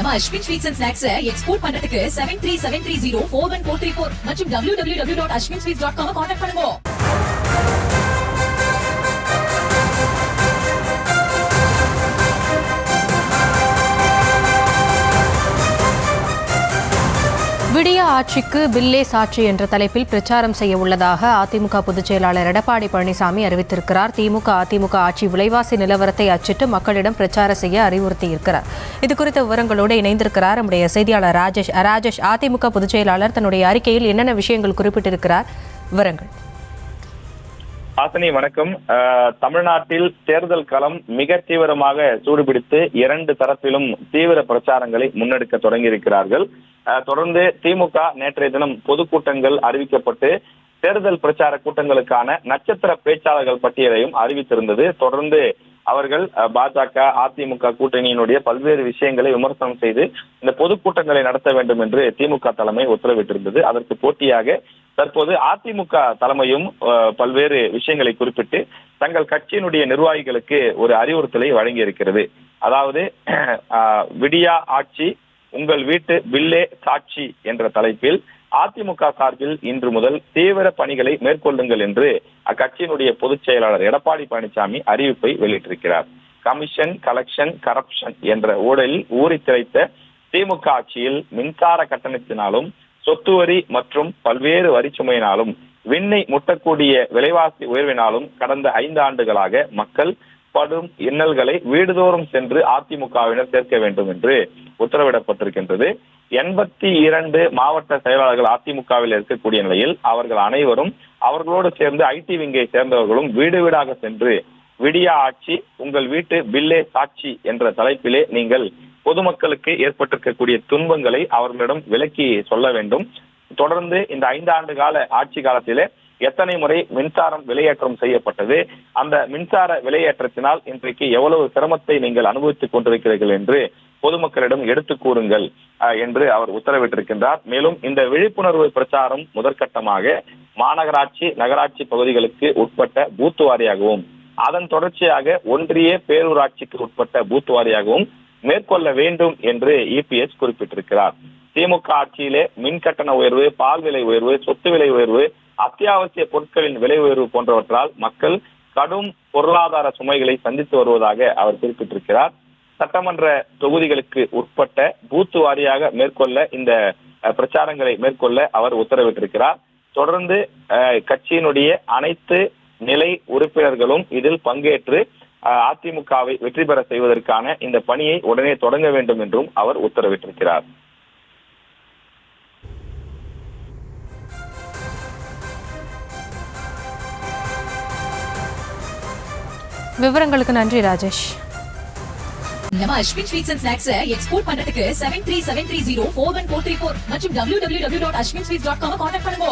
நம்ம Ashwin sweets and snacks export பண்றதுக்கு 7373041434 மற்றும் www.ashwinsweets.com கான்டாக்ட் பண்ணுங்க. விடிய ஆட்சிக்கு பில்லே சாட்சி என்ற தலைப்பில் பிரச்சாரம் செய்ய உள்ளதாக அதிமுக பொதுச் செயலாளர் எடப்பாடி பழனிசாமி அறிவித்திருக்கிறார். அதிமுக ஆட்சி விலைவாசி நிலவரத்தை அச்சிட்டு மக்களிடம் பிரச்சாரம் செய்ய அறிவுறுத்தியிருக்கிறார். இதுகுறித்த விவரங்களோடு இணைந்திருக்கிறார் நம்முடைய செய்தியாளர் ராஜேஷ். அதிமுக பொதுச் செயலாளர் தன்னுடைய அறிக்கையில் என்னென்ன விஷயங்கள் குறிப்பிட்டிருக்கிறார், விவரங்கள். ஆசனி வணக்கம். தமிழ்நாட்டில் தேர்தல் களம் மிக தீவிரமாக சூடுபிடித்து இரண்டு தரப்பிலும் தீவிர பிரச்சாரங்களை முன்னெடுக்க தொடங்கியிருக்கிறார்கள். தொடர்ந்து திமுக நேற்றைய தினம் பொதுக்கூட்டங்கள் அறிவிக்கப்பட்டு தேர்தல் பிரச்சார கூட்டங்களுக்கான நட்சத்திர பேச்சாளர்கள் பட்டியலையும் அறிவித்திருந்தது. தொடர்ந்து அவர்கள் பாஜக அதிமுக கூட்டணியினுடைய பல்வேறு விஷயங்களை விமர்சனம் செய்து இந்த பொதுக்கூட்டங்களை நடத்த வேண்டும் என்று திமுக தலைமை உத்தரவிட்டிருந்தது. அதற்கு போட்டியாக தற்போது அதிமுக தலைமையும் பல்வேறு விஷயங்களை குறிப்பிட்டு தங்கள் கட்சியினுடைய நிர்வாகிகளுக்கு ஒரு அறிவுறுத்தலை வழங்கி இருக்கிறது. அதாவது விடியா ஆட்சி உங்கள் வீட்டு பில்லே சாட்சி என்ற தலைப்பில் அதிமுக சார்பில் இன்று முதல் தீவிர பணிகளை மேற்கொள்ளுங்கள் என்று அக்கட்சியினுடைய பொதுச் செயலாளர் எடப்பாடி பழனிசாமி அறிவிப்பை வெளியிட்டிருக்கிறார். கமிஷன், கலெக்ஷன், கரப்ஷன் என்ற ஊழலில் ஊறி திளைத்த திமுக ஆட்சியில் மின்சார கட்டணத்தினாலும் சொத்து வரி மற்றும் பல்வேறு வரிச்சுமையினாலும் விண்ணை முட்டக்கூடிய விலைவாசி உயர்வினாலும் கடந்த 5 ஆண்டுகளாக மக்கள் படும் இன்னல்களை வீடுதோறும் சென்று அதிமுகவினர் சேர்க்க வேண்டும் என்று உத்தரவிடப்பட்டிருக்கின்றது. 82 மாவட்ட செயலாளர்கள் அதிமுகவில் இருக்கக்கூடிய நிலையில் அவர்கள் அனைவரும் அவர்களோடு சேர்ந்து ஐடி விங்கை சேர்ந்தவர்களும் வீடு வீடாக சென்று விடியா ஆட்சி உங்கள் வீட்டு பில்லே சாட்சி என்ற தலைப்பிலே நீங்கள் பொதுமக்களுக்கு ஏற்பட்டிருக்கக்கூடிய துன்பங்களை அவர்களிடம் விலக்கி சொல்ல வேண்டும். தொடர்ந்து இந்த 5 ஆண்டு கால ஆட்சி காலத்திலே எத்தனை முறை மின்சாரம் விலையேற்றம் செய்யப்பட்டது, அந்த மின்சார விலையேற்றத்தினால் இன்றைக்கு எவ்வளவு சிரமத்தை நீங்கள் அனுபவித்துக் கொண்டிருக்கிறீர்கள் என்று பொதுமக்களிடம் எடுத்து கூறுங்கள் என்று அவர் உத்தரவிட்டிருக்கின்றார். மேலும் இந்த விழிப்புணர்வு பிரச்சாரம் முதற்கட்டமாக மாநகராட்சி, நகராட்சி பகுதிகளுக்கு உட்பட்ட பூத் வாரியாகவும் அதன் தொடர்ச்சியாக ஒன்றிய பேரூராட்சிக்கு உட்பட்ட பூத் வாரியாகவும் மேற்கொள்ள வேண்டும் என்று இபிஎஸ் குறிப்பிட்டிருக்கிறார். திமுக ஆட்சியிலே மின் கட்டண உயர்வு, பால் விலை உயர்வு, சொத்து விலை உயர்வு, அத்தியாவசிய பொருட்களின் விலை உயர்வு போன்றவற்றால் மக்கள் கடும் பொருளாதார சுமைகளை சந்தித்து வருவதாக அவர் குறிப்பிட்டிருக்கிறார். சட்டமன்ற தொகுதிகளுக்கு உட்பட்ட பூத்து வாரியாக மேற்கொள்ள இந்த பிரச்சாரங்களை மேற்கொள்ள அவர் உத்தரவிட்டிருக்கிறார். தொடர்ந்து கட்சியினுடைய அனைத்து நிலை உறுப்பினர்களும் இதில் பங்கேற்று அதிமுகவை வெற்றி பெற செய்வதற்கான இந்த பணியை உடனே தொடங்க வேண்டும் என்றும் அவர் உத்தரவிட்டிருக்கிறார். விவரங்களுக்கு நன்றி ராஜேஷ். நம்ம Ashwin sweets and snacks export பண்றதுக்கு 7373041434 மற்றும் www.ashwinsweets.com கான்டாக்ட் பண்ணுங்க.